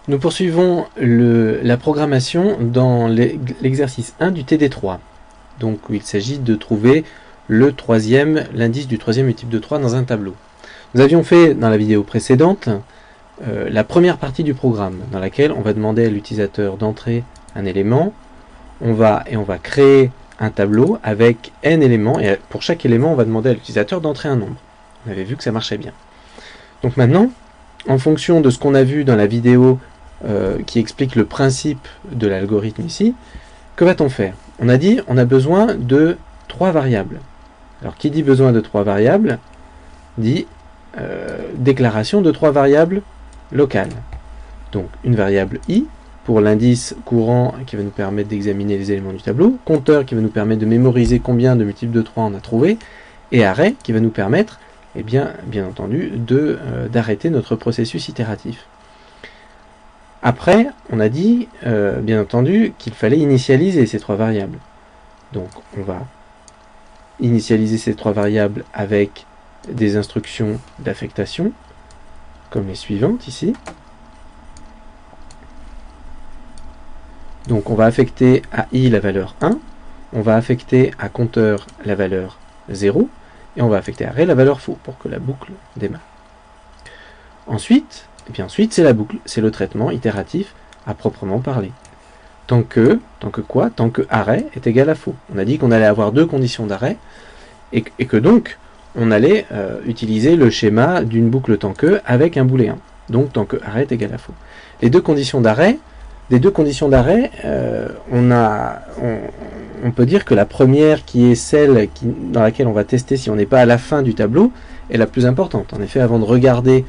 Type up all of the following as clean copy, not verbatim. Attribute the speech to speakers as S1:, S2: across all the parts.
S1: Nous poursuivons la programmation dans l'exercice 1 du TD3. Donc il s'agit de trouver l'indice du troisième multiple de 3 dans un tableau. Nous avions fait dans la vidéo précédente la première partie du programme, dans laquelle on va demander à l'utilisateur d'entrer un élément, on va créer un tableau avec n éléments, et pour chaque élément on va demander à l'utilisateur d'entrer un nombre. On avait vu que ça marchait bien. Donc maintenant, en fonction de ce qu'on a vu dans la vidéo qui explique le principe de l'algorithme ici, que va-t-on faire? On a dit on a besoin de 3 variables. Alors qui dit besoin de 3 variables dit déclaration de 3 variables locales. Donc une variable i pour l'indice courant qui va nous permettre d'examiner les éléments du tableau, compteur qui va nous permettre de mémoriser combien de multiples de 3 on a trouvé, et array qui va nous permettre, eh bien entendu, d'arrêter notre processus itératif. Après, on a dit, bien entendu, qu'il fallait initialiser ces 3 variables. Donc on va initialiser ces 3 variables avec des instructions d'affectation, comme les suivantes ici. Donc on va affecter à i la valeur 1, on va affecter à compteur la valeur 0, et on va affecter à array la valeur faux pour que la boucle démarre. Ensuite, c'est la boucle, c'est le traitement itératif à proprement parler. Tant que array est égal à faux. On a dit qu'on allait avoir 2 conditions d'array, et que donc on allait utiliser le schéma d'une boucle tant que avec un booléen. Donc tant que array est égal à faux. Les deux conditions d'array, on peut dire que la première, qui est celle dans laquelle on va tester si on n'est pas à la fin du tableau, est la plus importante. En effet, avant de regarder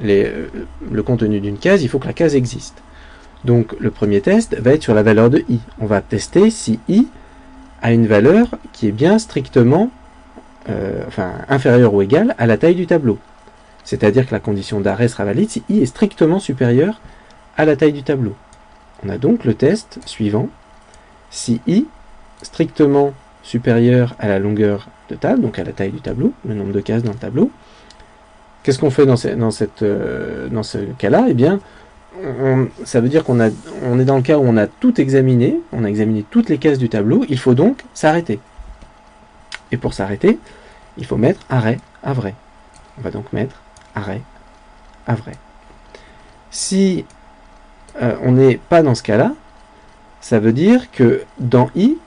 S1: le contenu d'une case, il faut que la case existe. Donc le premier test va être sur la valeur de i. On va tester si i a une valeur qui est bien strictement inférieure ou égale à la taille du tableau. C'est-à-dire que la condition d'arrêt sera valide si i est strictement supérieur à la taille du tableau. On a donc le test suivant. Si i strictement supérieur à la longueur de table, donc à la taille du tableau, le nombre de cases dans le tableau, qu'est-ce qu'on fait dans ce cas-là? Eh bien, ça veut dire qu'on est dans le cas où on a tout examiné, on a examiné toutes les cases du tableau, il faut donc s'arrêter. Et pour s'arrêter, il faut mettre arrêt à vrai. On va donc mettre arrêt à vrai. Si on n'est pas dans ce cas-là, ça veut dire que dans i,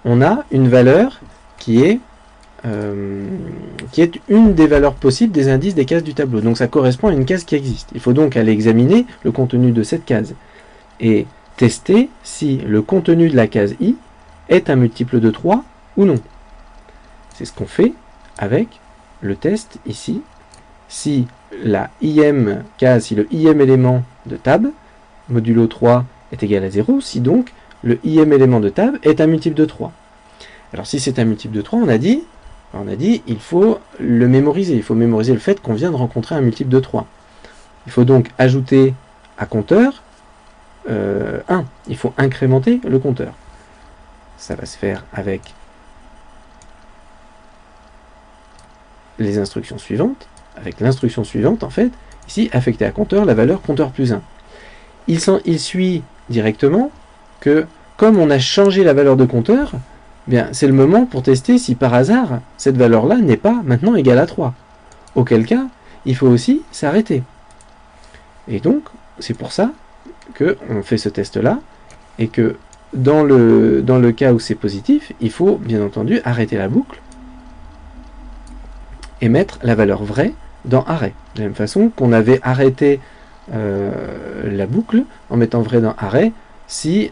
S1: on a une valeur qui est une des valeurs possibles des indices des cases du tableau. Donc ça correspond à une case qui existe. Il faut donc aller examiner le contenu de cette case et tester si le contenu de la case i est un multiple de 3 ou non. C'est ce qu'on fait avec le test ici. Si la ième case, si le ième élément de tab, modulo 3 est égal à 0, si donc le ième élément de tab est un multiple de 3. Alors si c'est un multiple de 3, on a dit il faut le mémoriser. Il faut mémoriser le fait qu'on vient de rencontrer un multiple de 3. Il faut donc ajouter à compteur 1. Il faut incrémenter le compteur. Ça va se faire avec les instructions suivantes. Avec l'instruction suivante, en fait, ici, affecter à compteur la valeur compteur plus 1. Il suit directement que, comme on a changé la valeur de compteur, bien, c'est le moment pour tester si par hasard, cette valeur-là n'est pas maintenant égale à 3. Auquel cas, il faut aussi s'arrêter. Et donc, c'est pour ça qu'on fait ce test-là, et que dans le cas où c'est positif, il faut bien entendu arrêter la boucle et mettre la valeur vraie dans arrêt. De la même façon qu'on avait arrêté la boucle en mettant vrai dans arrêt si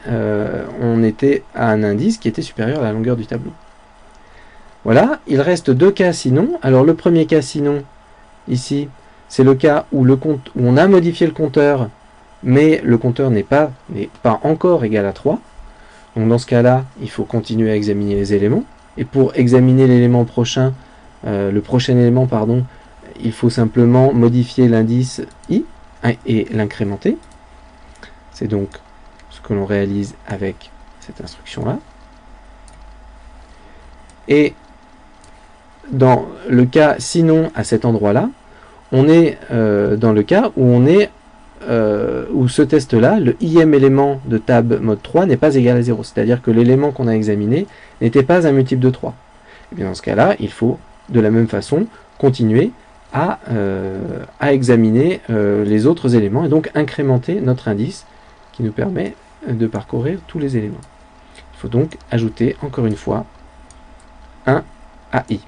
S1: on était à un indice qui était supérieur à la longueur du tableau. Voilà, il reste 2 cas sinon. Alors le premier cas sinon, ici, c'est le cas où on a modifié le compteur, mais le compteur n'est pas encore égal à 3. Donc dans ce cas-là, il faut continuer à examiner les éléments. Et pour examiner l'élément prochain, le prochain élément, pardon, il faut simplement modifier l'indice i et l'incrémenter. C'est donc ce que l'on réalise avec cette instruction-là. Et dans le cas sinon à cet endroit-là, on est dans le cas où on est où ce test-là, le ième élément de tab mode 3 n'est pas égal à 0, c'est-à-dire que l'élément qu'on a examiné n'était pas un multiple de 3. Et bien dans ce cas-là, il faut de la même façon continuer à examiner les autres éléments et donc incrémenter notre indice qui nous permet de parcourir tous les éléments. Il faut donc ajouter encore une fois 1 à i.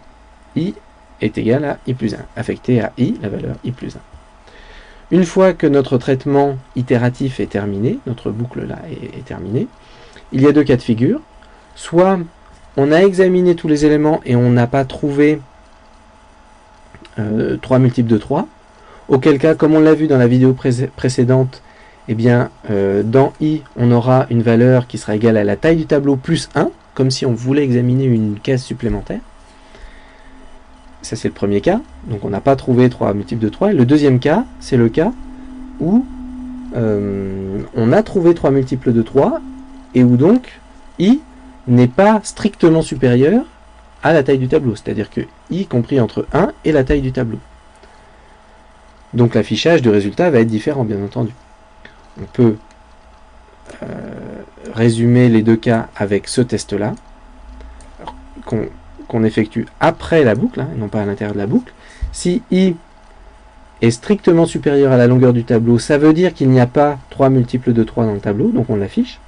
S1: I est égal à i plus 1, affecté à i, la valeur i plus 1. Une fois que notre traitement itératif est terminé, notre boucle là est terminée, il y a deux cas de figure. Soit on a examiné tous les éléments et on n'a pas trouvé 3 multiples de 3, auquel cas, comme on l'a vu dans la vidéo précédente, eh bien, dans i, on aura une valeur qui sera égale à la taille du tableau plus 1, comme si on voulait examiner une case supplémentaire. Ça, c'est le premier cas. Donc, on n'a pas trouvé 3 multiples de 3. Et le deuxième cas, c'est le cas où on a trouvé 3 multiples de 3 et où donc i n'est pas strictement supérieur à la taille du tableau. C'est-à-dire que i compris entre 1 et la taille du tableau. Donc, l'affichage du résultat va être différent, bien entendu. On peut résumer les deux cas avec ce test-là, qu'on effectue après la boucle, hein, et non pas à l'intérieur de la boucle. Si i est strictement supérieur à la longueur du tableau, ça veut dire qu'il n'y a pas 3 multiples de 3 dans le tableau, donc on l'affiche.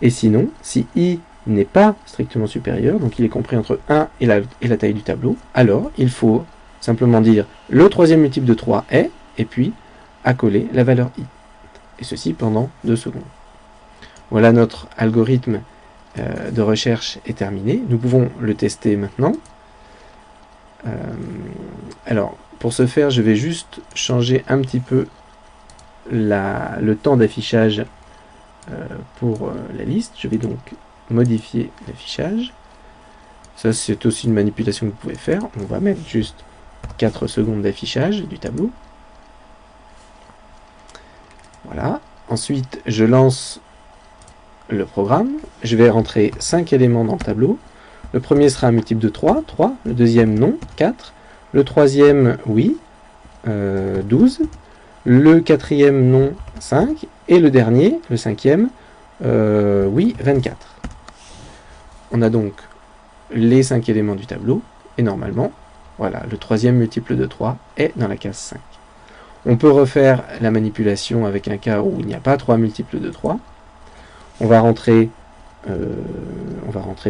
S1: Et sinon, si i n'est pas strictement supérieur, donc il est compris entre 1 et la taille du tableau, alors il faut simplement dire le troisième multiple de 3 est, et puis accoler la valeur i. Et ceci pendant 2 secondes. Voilà, notre algorithme de recherche est terminé. Nous pouvons le tester maintenant. Alors, pour ce faire, je vais juste changer un petit peu le temps d'affichage pour la liste. Je vais donc modifier l'affichage. Ça, c'est aussi une manipulation que vous pouvez faire. On va mettre juste 4 secondes d'affichage du tableau. Voilà. Ensuite, je lance le programme. Je vais rentrer 5 éléments dans le tableau. Le premier sera un multiple de 3, 3. Le deuxième, non, 4. Le troisième, oui, 12. Le quatrième, non, 5. Et le dernier, le cinquième, oui, 24. On a donc les 5 éléments du tableau. Et normalement, voilà, le troisième multiple de 3 est dans la case 5. On peut refaire la manipulation avec un cas où il n'y a pas 3 multiples de 3. On va rentrer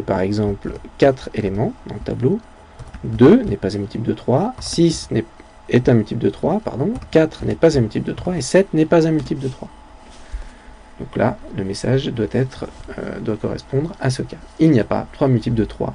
S1: par exemple 4 éléments dans le tableau. 2 n'est pas un multiple de 3. 6 est un multiple de 3, pardon. 4 n'est pas un multiple de 3. Et 7 n'est pas un multiple de 3. Donc là, le message doit correspondre à ce cas. Il n'y a pas 3 multiples de 3